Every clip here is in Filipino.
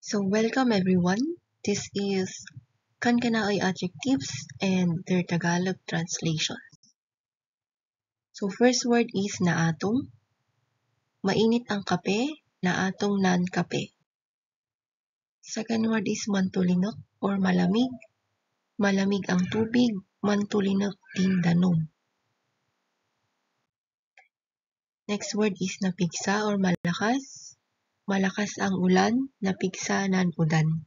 So welcome everyone. This is Kankanaoy adjectives and their Tagalog translation. So first word is naatong. Mainit ang kape, naatong nan kape. Second word is mantulinok or malamig. Malamig ang tubig, mantulinok din danom. Next word is napigsa or malakas. Malakas ang ulan, napigsa nan udan.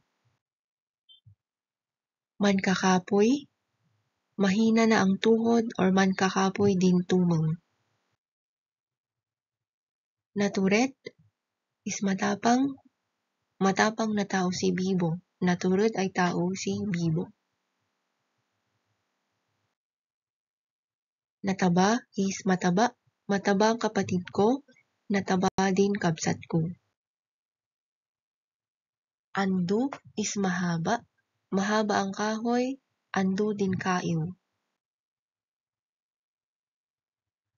Mankakapoy, mahina na ang tuhod or mankakapoy din tumeng. Natured is matapang. Matapang na tao si Bibo. Natured ay tao si Bibo. Nataba is mataba. Mataba ang kapatid ko. Nataba din kabsat ko. Ando is mahaba. Mahaba ang kahoy. Ando din kaiw.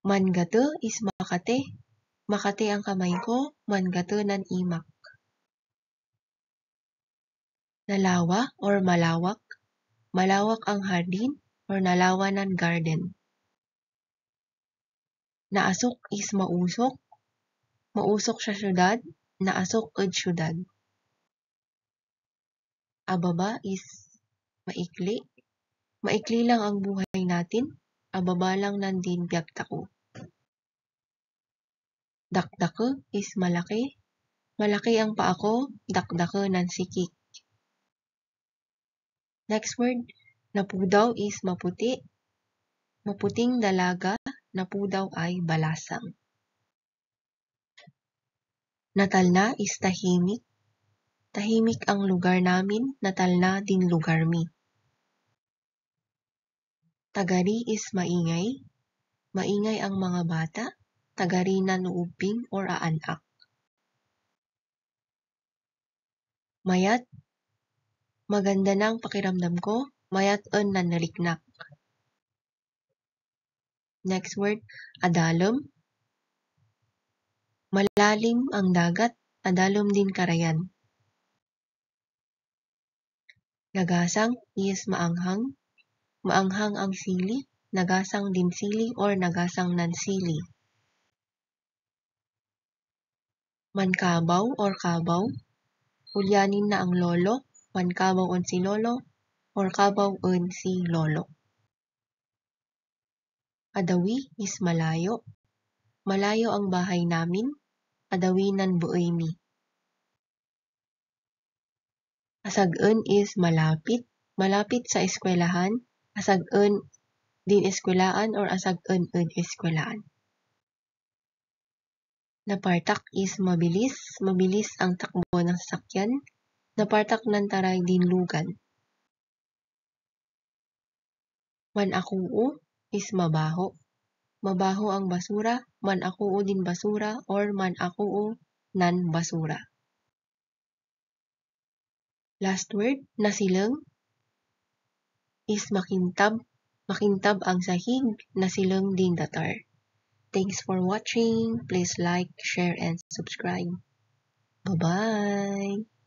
Mangate is makate. Makate ang kamay ko. Mangate nan imak. Nalawa or malawak. Malawak ang hardin or nalawa ng garden. Naasok is mausok. Mausok sa syudad. Naasok ed syudad. Ababa is maikli. Maikli lang ang buhay natin. Ababa lang nandin biyagta ko. Dakdake is malaki. Malaki ang paa ko. Dakdake nan sikik. Next word, napudaw is maputi. Maputing dalaga. Napudaw ay balasang. Natalna is tahimik. Tahimik ang lugar namin. Natalna din lugar mi. Tagari is maingay. Maingay ang mga bata. Tagari na nuuping or aanak. Mayat. Maganda ng pakiramdam ko. Mayat on na naliknak. Next word, adalom. Malalim ang dagat. Adalom din karayan. Nagasang is maanghang. Maanghang ang sili. Nagasang din sili or nagasang nan sili. Mankabaw or kabaw. Ulyanin na ang lolo. Mankabaw on si lolo or kabaw on si lolo. Adawi is malayo. Malayo ang bahay namin. Adawi nan buoy mi. Asag-en is malapit. Malapit sa eskwelahan. Asag-en din eskwelaan or asag-en ed eskwelaan. Napartak is mabilis. Mabilis ang takbo ng sasakyan. Napartak ng taray din lugan. Manakuu is mabaho. Mabaho ang basura. Manakuu din basura or manakuu nan basura. Last word, nasileng is makintab. Makintab ang sahig. Nasileng din datar. Thanks for watching. Please like, share, and subscribe. Bye-bye!